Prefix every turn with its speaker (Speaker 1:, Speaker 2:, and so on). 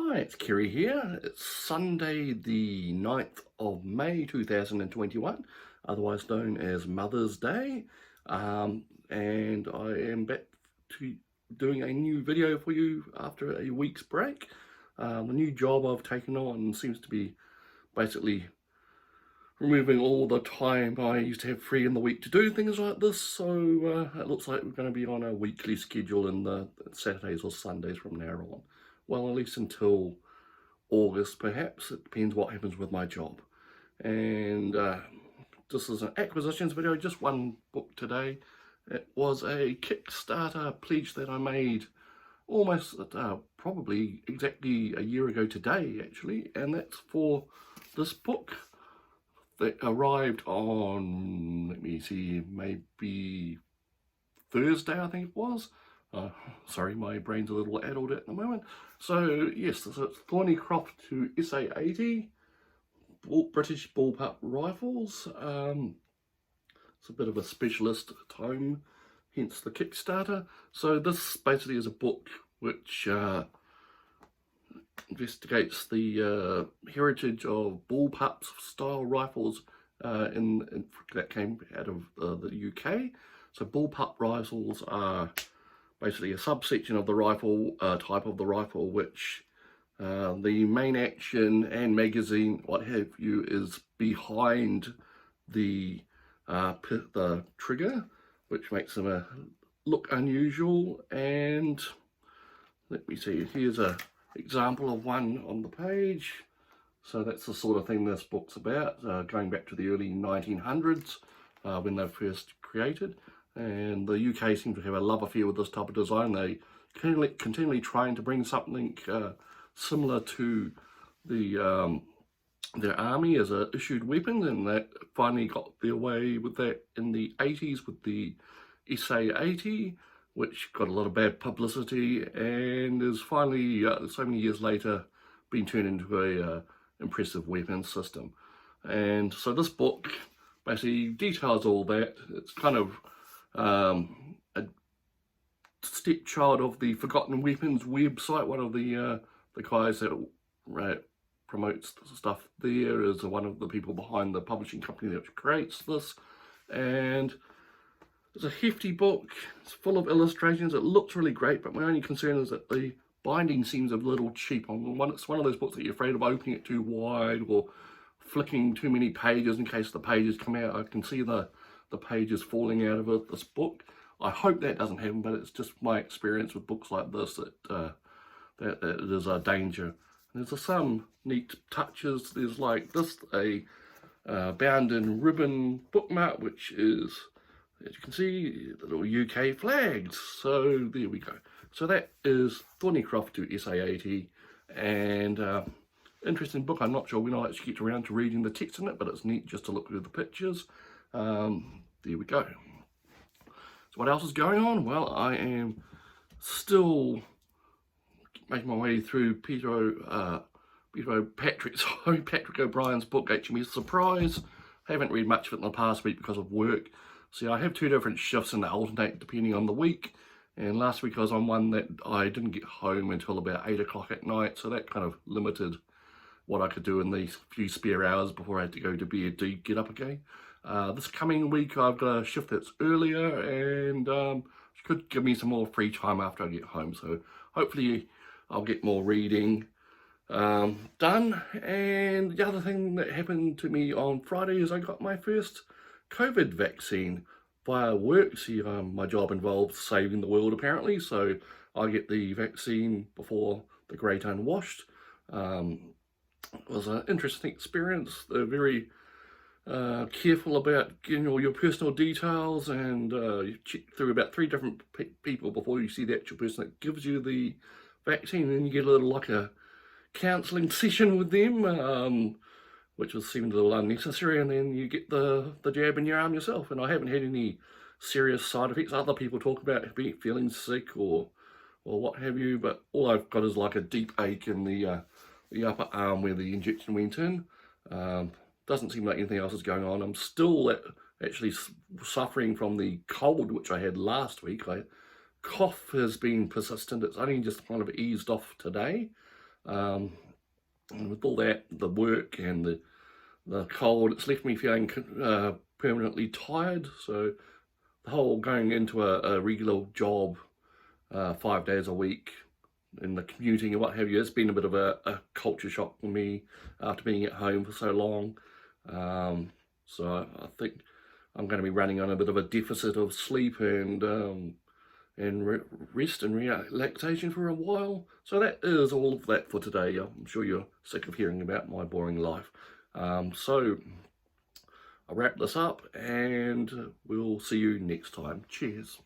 Speaker 1: Hi, it's Kerry here. It's Sunday the 9th of May 2021, otherwise known as Mother's Day. And I am back to doing a new video for you after a week's break. The new job I've taken on seems to be basically removing all the time I used to have free in the week to do things like this, so it looks like we're going to be on a weekly schedule in the Saturdays or Sundays from now on. Well, at least until August, perhaps. It depends what happens with my job. And this is an acquisitions video, just one book today. It was a Kickstarter pledge that I made almost probably exactly a year ago today, actually, and that's for this book that arrived on, let me see, maybe Thursday, I think it was. Sorry, my brain's a little addled at the moment. So yes, it's Thorneycroft to SA-80 British bullpup rifles. It's a bit of a specialist tome, hence the Kickstarter. So this basically is a book which investigates the heritage of bullpup style rifles that came out of the UK. So bullpup rifles are basically a subsection of the rifle, type of the rifle, which the main action and magazine, what have you, is behind the trigger, which makes them look unusual. And let me see, here's a example of one on the page. So that's the sort of thing this book's about, going back to the early 1900s when they were first created. And the UK seems to have a love affair with this type of design. They continually trying to bring something similar to the their army as a issued weapon, and that finally got their way with that in the 80s with the SA-80, which got a lot of bad publicity and is finally, so many years later, been turned into a impressive weapon system. And so this book basically details all that. It's kind of a stepchild of the Forgotten Weapons website. One of the guys that promotes stuff there is one of the people behind the publishing company that creates this. And it's a hefty book. It's full of illustrations. It looks really great, but my only concern is that the binding seems a little cheap. It's one of those books that you're afraid of opening it too wide or flicking too many pages in case the pages come out. I can see the pages falling out of this book. I hope that doesn't happen, but it's just my experience with books like this that that it is a danger. And there's some neat touches. There's like this, a bound in ribbon bookmark, which is, as you can see, the little UK flags. So there we go. So that is Thorneycroft to SA-80, and interesting book. I'm not sure when I'll actually get around to reading the text in it, but it's neat just to look through the pictures. There we go. So what else is going on? Well, I am still making my way through Patrick O'Brien's book, HMS Surprise. I haven't read much of it in the past week because of work. See, I have two different shifts and they alternate depending on the week. And last week I was on one that I didn't get home until about 8 o'clock at night, so that kind of limited what I could do in these few spare hours before I had to go to bed to get up again. This coming week I've got a shift that's earlier and could give me some more free time after I get home, so hopefully I'll get more reading done. And the other thing that happened to me on Friday is I got my first COVID vaccine via work. See, my job involves saving the world apparently, so I get the vaccine before the great unwashed. It was an interesting experience. They're very careful about getting all your personal details, and you check through about 3 different people before you see the actual person that gives you the vaccine, and then you get a little like a counselling session with them, which was seemed a little unnecessary, and then you get the jab in your arm yourself. And I haven't had any serious side effects. Other people talk about feeling sick or what have you, but all I've got is like a deep ache in the upper arm where the injection went in. Doesn't seem like anything else is going on. I'm still actually suffering from the cold which I had last week. Cough has been persistent. It's only just kind of eased off today. And with all that, the work and the cold, it's left me feeling permanently tired. So the whole going into a regular job 5 days a week and the commuting and what have you, it's been a bit of a culture shock for me after being at home for so long. So I think I'm going to be running on a bit of a deficit of sleep and rest and relaxation for a while. So that is all of that for today. I'm sure you're sick of hearing about my boring life. So I'll wrap this up and we'll see you next time. Cheers.